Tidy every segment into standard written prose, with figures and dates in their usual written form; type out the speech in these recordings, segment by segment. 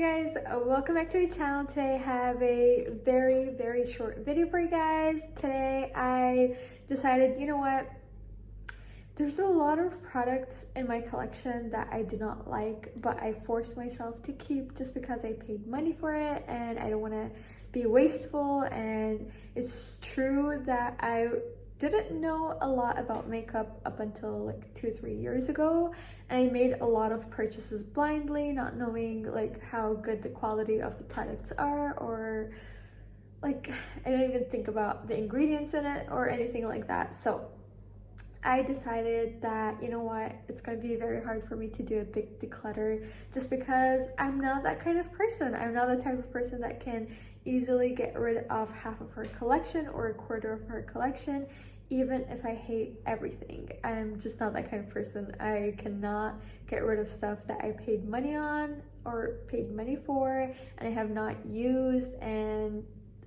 Hey guys, welcome back to my channel. Today I have a very short video for you guys. Today I decided, you know what, there's a lot of products in my collection that I do not like, but I forced myself to keep just because I paid money for it and I don't want to be wasteful. And it's true that I didn't know a lot about makeup up until like 2-3 years ago, and I made a lot of purchases blindly, not knowing like how good the quality of the products are, or like I don't even think about the ingredients in it or anything like that. So I decided that, you know what, it's gonna be very hard for me to do a big declutter just because I'm not that kind of person. I'm not the type of person that can easily get rid of half of her collection or a quarter of her collection, even if I hate everything. I'm just not that kind of person. I cannot get rid of stuff that I paid money on or paid money for and I have not used, and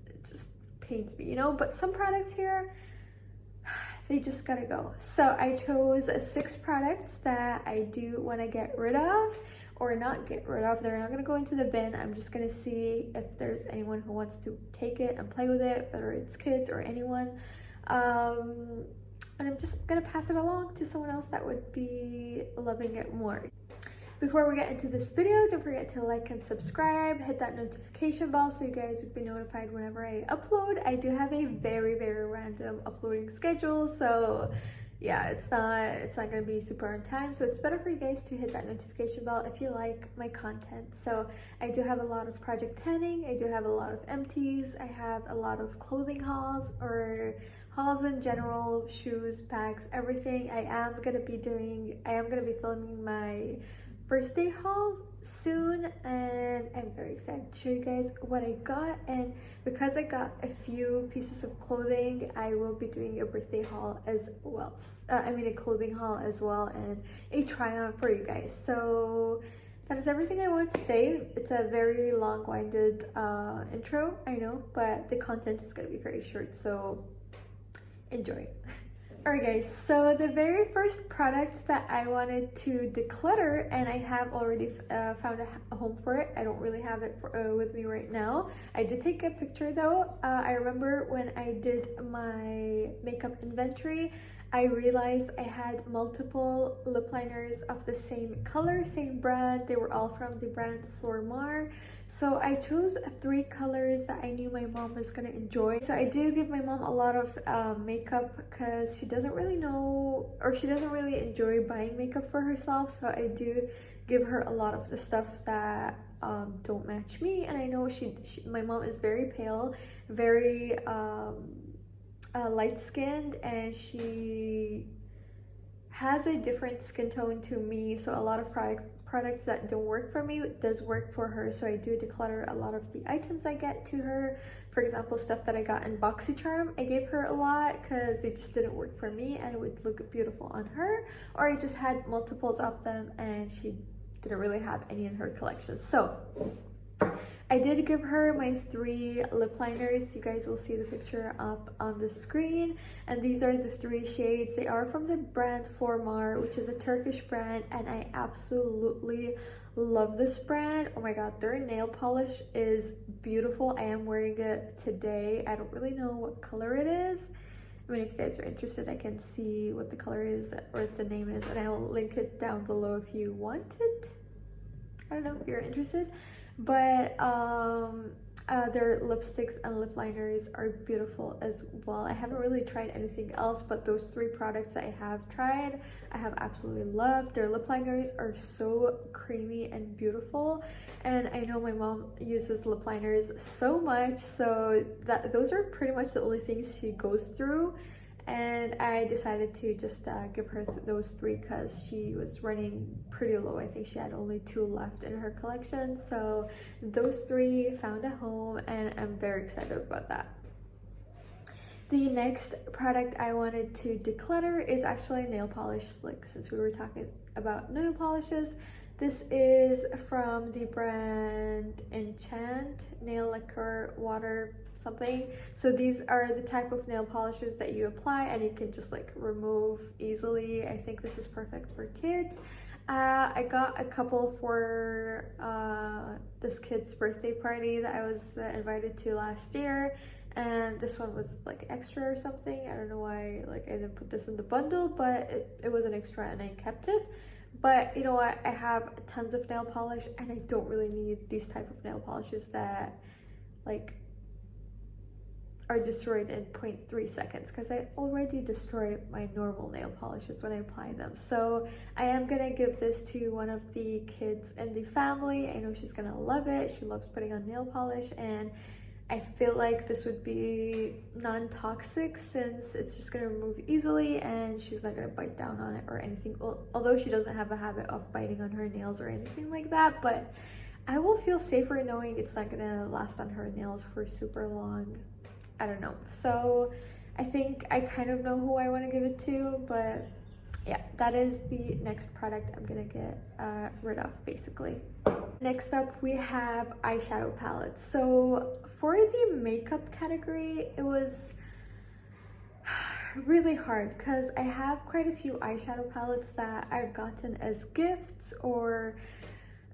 it just pains me, you know? But some products here, they just gotta go. So I chose 6 products that I do want to get rid of, or not get rid of. They're not gonna go into the bin. I'm just gonna see if there's anyone who wants to take it and play with it, whether it's kids or anyone. And I'm just gonna pass it along to someone else that would be loving it more. Before we get into this video, don't forget to like and subscribe, hit that notification bell so you guys would be notified whenever I upload. I do have a very random uploading schedule, so yeah, it's not gonna be super on time, so it's better for you guys to hit that notification bell if you like my content. So I do have a lot of project planning, I do have a lot of empties, I have a lot of clothing hauls, or hauls in general, shoes, bags, everything. I am gonna be filming my birthday haul soon, and I'm very excited to show you guys what I got. And because I got a few pieces of clothing, I will be doing a birthday haul as well. A clothing haul as well, and a try on for you guys. So that is everything I wanted to say. It's a very long-winded intro, I know, but the content is gonna be very short, so enjoy. Alright guys, so the very first products that I wanted to declutter, and I have already found a home for it. I don't really have it with me right now. I did take a picture though. I remember when I did my makeup inventory, I realized I had multiple lip liners of the same color, same brand. They were all from the brand Flormar. So I chose 3 colors that I knew my mom was gonna enjoy. So I do give my mom a lot of makeup because she doesn't really know, or she doesn't really enjoy buying makeup for herself. So I do give her a lot of the stuff that don't match me. And I know my mom is very pale, very light-skinned, and she has a different skin tone to me, so a lot of products that don't work for me does work for her. So I do declutter a lot of the items I get to her. For example, stuff that I got in BoxyCharm, I gave her a lot because it just didn't work for me and it would look beautiful on her, or I just had multiples of them and she didn't really have any in her collection. So I did give her my 3 lip liners. You guys will see the picture up on the screen, and these are the 3 shades. They are from the brand Flormar, which is a Turkish brand, and I absolutely love this brand. Oh my god, their nail polish is beautiful. I am wearing it today. I don't really know what color it is. I mean, if you guys are interested, I can see what the color is or what the name is, and I'll link it down below if you want it. I don't know if you're interested. But their lipsticks and lip liners are beautiful as well. I haven't really tried anything else, but those 3 products that I have tried, I have absolutely loved. Their lip liners are so creamy and beautiful, and I know my mom uses lip liners so much, so those are pretty much the only things she goes through. And I decided to just give her those 3 because she was running pretty low. I think she had only 2 left in her collection. So those 3 found a home, and I'm very excited about that. The next product I wanted to declutter is actually nail polish slick, since we were talking about nail polishes. This is from the brand Enchant Nail Lacquer Water something. So these are the type of nail polishes that you apply and you can just like remove easily. I think this is perfect for kids. I got a couple for this kid's birthday party that I was invited to last year, and this one was like extra or something. I don't know why like I didn't put this in the bundle, but it was an extra and I kept it. But you know what, I have tons of nail polish and I don't really need these type of nail polishes that like are destroyed in 0.3 seconds, because I already destroy my normal nail polishes when I apply them. So I am gonna give this to one of the kids in the family. I know she's gonna love it. She loves putting on nail polish, and I feel like this would be non-toxic since it's just gonna remove easily and she's not gonna bite down on it or anything. Although she doesn't have a habit of biting on her nails or anything like that, but I will feel safer knowing it's not gonna last on her nails for super long. I don't know. So I think I kind of know who I want to give it to, but yeah, that is the next product I'm gonna get rid of basically. Next up we have eyeshadow palettes. So for the makeup category, it was really hard because I have quite a few eyeshadow palettes that I've gotten as gifts or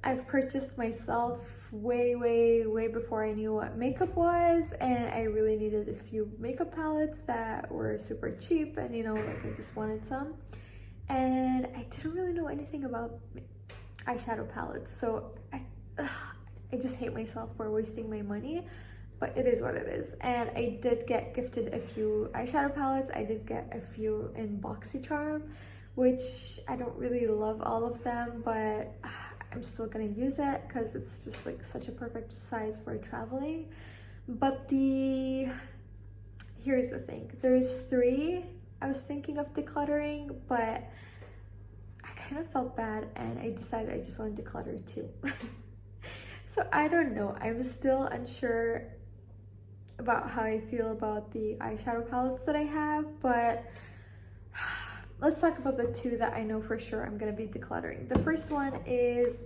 I've purchased myself way before I knew what makeup was, and I really needed a few makeup palettes that were super cheap, and you know, like I just wanted some, and I didn't really know anything about eyeshadow palettes, so I just hate myself for wasting my money, but it is what it is. And I did get gifted a few eyeshadow palettes. I did get a few in BoxyCharm, which I don't really love all of them, but I'm still gonna use it because it's just like such a perfect size for traveling. But here's the thing, there's 3 I was thinking of decluttering, but I kind of felt bad and I decided I just want to declutter 2. So I don't know, I'm still unsure about how I feel about the eyeshadow palettes that I have, but let's talk about the 2 that I know for sure I'm gonna be decluttering. The first one is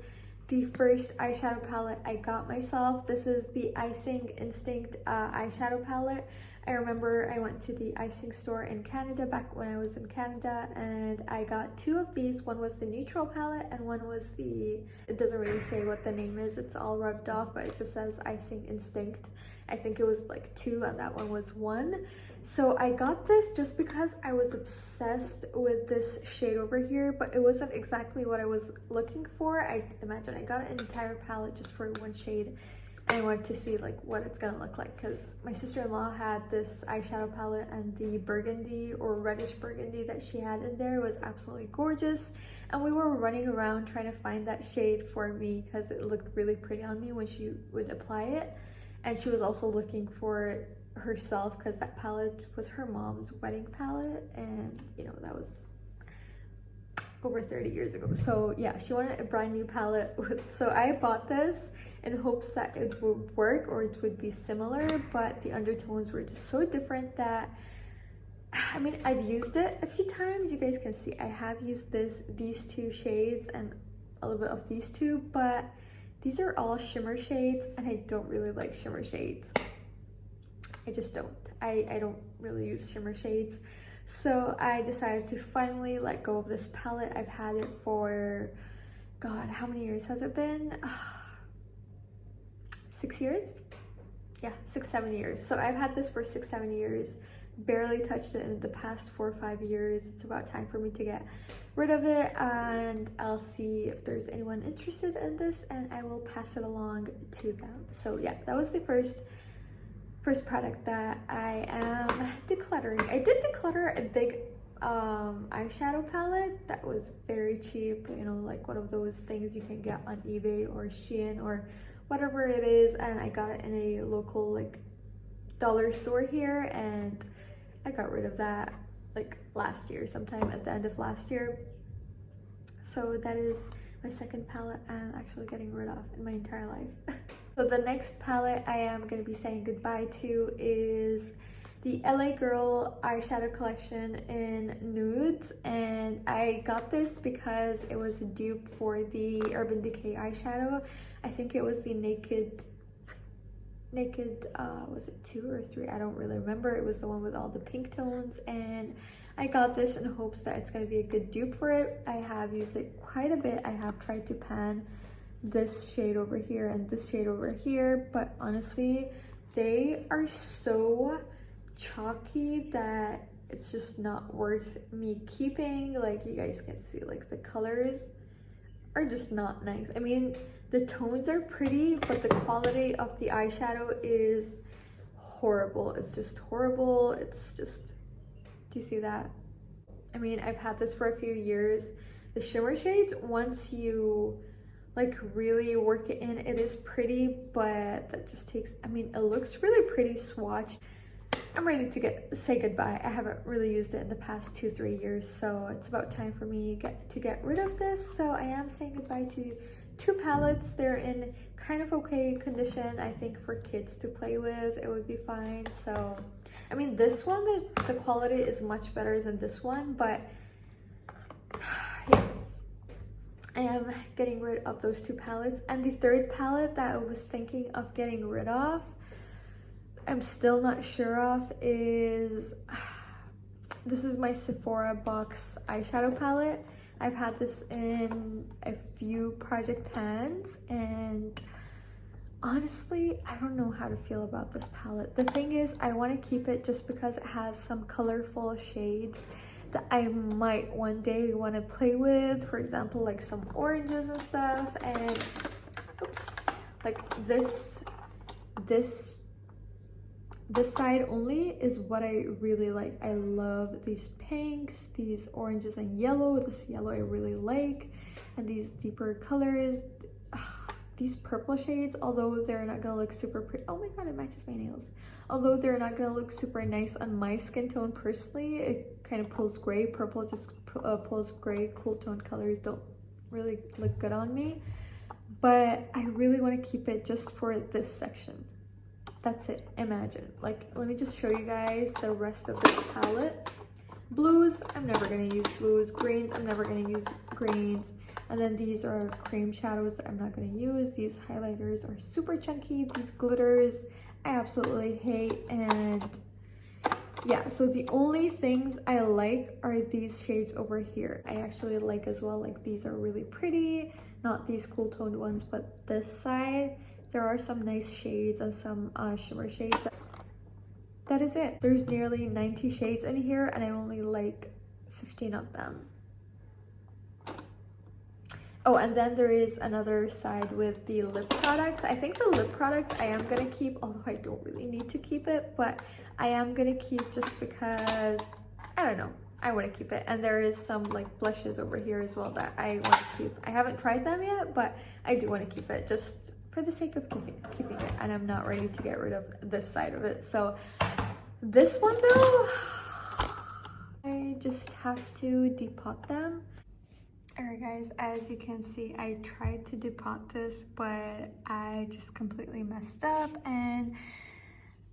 the first eyeshadow palette I got myself. This is the Icing Instinct eyeshadow palette. I remember I went to the Icing store in Canada back when I was in Canada, and I got 2 of these. One was the neutral palette and one was it doesn't really say what the name is, it's all rubbed off, but it just says Icing Instinct. I think it was like 2 and that one was 1. So I got this just because I was obsessed with this shade over here, but it wasn't exactly what I was looking for. I imagine I got an entire palette just for 1 shade, and I wanted to see like what it's gonna look like, because my sister-in-law had this eyeshadow palette and the burgundy or reddish burgundy that she had in there was absolutely gorgeous, and we were running around trying to find that shade for me because it looked really pretty on me when she would apply it. And she was also looking for it herself because that palette was her mom's wedding palette, and you know, that was over 30 years ago. So yeah, she wanted a brand new palette. So I bought this in hopes that it would work or it would be similar, but the undertones were just so different that, I mean, I've used it a few times. You guys can see I have used these 2 shades and a little bit of these 2, but these are all shimmer shades and I don't really like shimmer shades. I just don't. I don't really use shimmer shades. So I decided to finally let go of this palette. I've had it for, God, how many years has it been? 6 years? Yeah, 6-7 years. So I've had this for 6-7 years. Barely touched it in the past 4 or 5 years. It's about time for me to get rid of it, and I'll see if there's anyone interested in this and I will pass it along to them. So yeah, that was the first product that I am decluttering. I did declutter a big eyeshadow palette that was very cheap, you know, like one of those things you can get on eBay or Shein or whatever it is, and I got it in a local like dollar store here, and I got rid of that like last year, sometime at the end of last year. So that is my second palette I'm actually getting rid of in my entire life. So the next palette I am going to be saying goodbye to is the LA Girl eyeshadow collection in nudes, and I got this because it was a dupe for the Urban Decay eyeshadow. I think it was the Naked Naked, was it 2 or 3? I don't really remember. It was the one with all the pink tones, and I got this in hopes that it's going to be a good dupe for it. I have used it quite a bit. I have tried to pan this shade over here and this shade over here, but honestly, they are so chalky that it's just not worth me keeping. Like, you guys can see, like, the colors are just not nice. I mean, the tones are pretty, but the quality of the eyeshadow is horrible. It's just horrible. It's just, do you see that? I mean, I've had this for a few years. The shimmer shades, once you like really work it in, it is pretty, but that just takes, I mean, it looks really pretty swatched. I'm ready to say goodbye. I haven't really used it in the past 2-3 years, so it's about time for me to get rid of this. So I am saying goodbye to 2 palettes. They're in kind of okay condition. I think for kids to play with, it would be fine. So, I mean, this one, the quality is much better than this one, but yeah. I am getting rid of those 2 palettes. And the third palette that I was thinking of getting rid of, I'm still not sure of, is this is my Sephora box eyeshadow palette. I've had this in a few project pans, and honestly, I don't know how to feel about this palette. The thing is, I want to keep it just because it has some colorful shades that I might one day want to play with. For example, like some oranges and stuff, and oops, like this side only is what I really like. I love these pinks, these oranges and yellow. This yellow I really like, and these deeper colors. These purple shades, although they're not gonna look super pretty. Oh my god, it matches my nails. Although they're not gonna look super nice on my skin tone personally, it kind of pulls gray. Purple just pulls gray. Cool tone colors don't really look good on me. But I really want to keep it just for this section. That's it. Imagine. Like, let me just show you guys the rest of this palette. Blues, I'm never gonna use blues. Greens, I'm never gonna use greens. And then these are cream shadows that I'm not going to use. These highlighters are super chunky. These glitters I absolutely hate. And yeah, so the only things I like are these shades over here. I actually like as well, like these are really pretty. Not these cool toned ones, but this side, there are some nice shades and some shimmer shades. That is it. There's nearly 90 shades in here, and I only like 15 of them. Oh, and then there is another side with the lip products. I think the lip products I am gonna keep, although I don't really need to keep it, but I am gonna keep just because, I don't know, I wanna keep it. And there is some like blushes over here as well that I wanna keep. I haven't tried them yet, but I do wanna keep it just for the sake of keeping it. And I'm not ready to get rid of this side of it. So this one though, I just have to depot them. Alright guys, as you can see, I tried to depot this, but I just completely messed up, and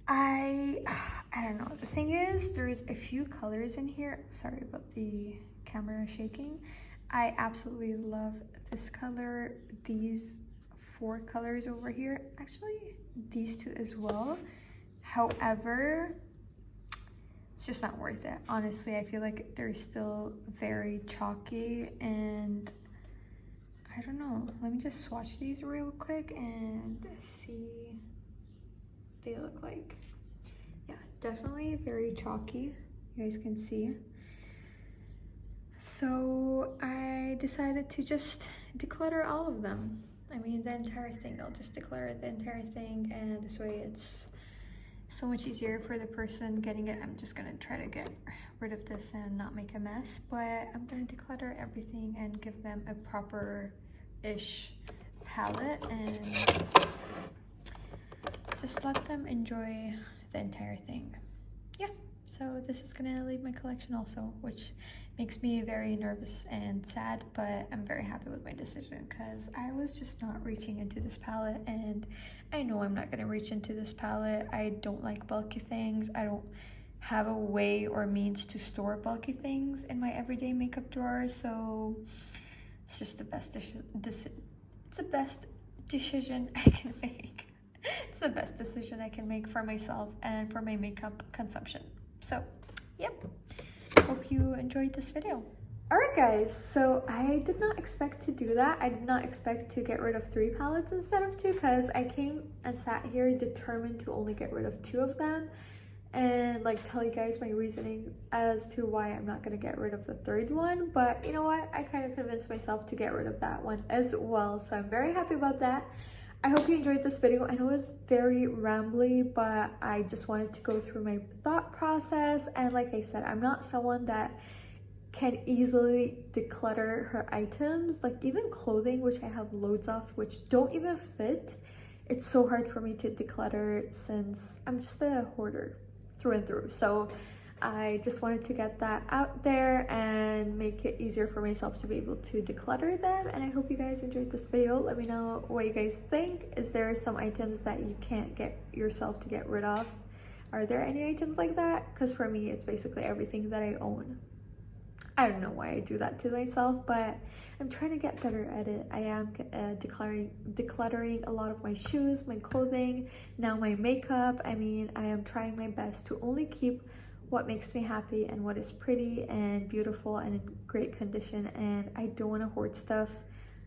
I don't know. The thing is, there's a few colors in here. Sorry about the camera shaking. I absolutely love this color, these 4 colors over here. Actually, these 2 as well. However, it's just not worth it. Honestly, I feel like they're still very chalky, and I don't know. Let me just swatch these real quick and see what they look like. Yeah, definitely very chalky. You guys can see. So I decided to just declutter all of them. I mean, the entire thing. I'll just declutter the entire thing, and this way it's so much easier for the person getting it. I'm just gonna try to get rid of this and not make a mess, but I'm gonna declutter everything and give them a proper-ish palette and just let them enjoy the entire thing. Yeah, so this is gonna leave my collection also, which makes me very nervous and sad, but I'm very happy with my decision because I was just not reaching into this palette, and I know I'm not gonna reach into this palette. I don't like bulky things. I don't have a way or means to store bulky things in my everyday makeup drawer, so it's just the best decision I can make. It's the best decision I can make for myself and for my makeup consumption. So, yep. Hope you enjoyed this video. Alright guys, so I did not expect to do that. I did not expect to get rid of 3 palettes instead of 2, because I came and sat here determined to only get rid of 2 of them and like tell you guys my reasoning as to why I'm not going to get rid of the 3rd one. But you know what, I kind of convinced myself to get rid of that one as well, so I'm very happy about that. I hope you enjoyed this video. I know it was very rambly, but I just wanted to go through my thought process. And like I said, I'm not someone that can easily declutter her items, like even clothing, which I have loads of, which don't even fit. It's so hard for me to declutter since I'm just a hoarder through and through. So I just wanted to get that out there and make it easier for myself to be able to declutter them. And I hope you guys enjoyed this video. Let me know what you guys think. Is there some items that you can't get yourself to get rid of? Are there any items like that? Because for me, it's basically everything that I own. I don't know why I do that to myself, but I'm trying to get better at it. I am decluttering a lot of my shoes, my clothing, now my makeup. I mean, I am trying my best to only keep what makes me happy and what is pretty and beautiful and in great condition. And I don't want to hoard stuff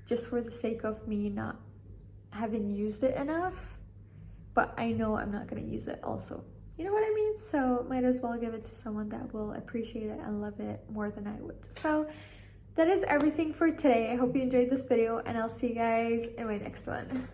just for the sake of me not having used it enough, but I know I'm not going to use it also. You know what I mean? So might as well give it to someone that will appreciate it and love it more than I would. So that is everything for today. I hope you enjoyed this video, and I'll see you guys in my next one.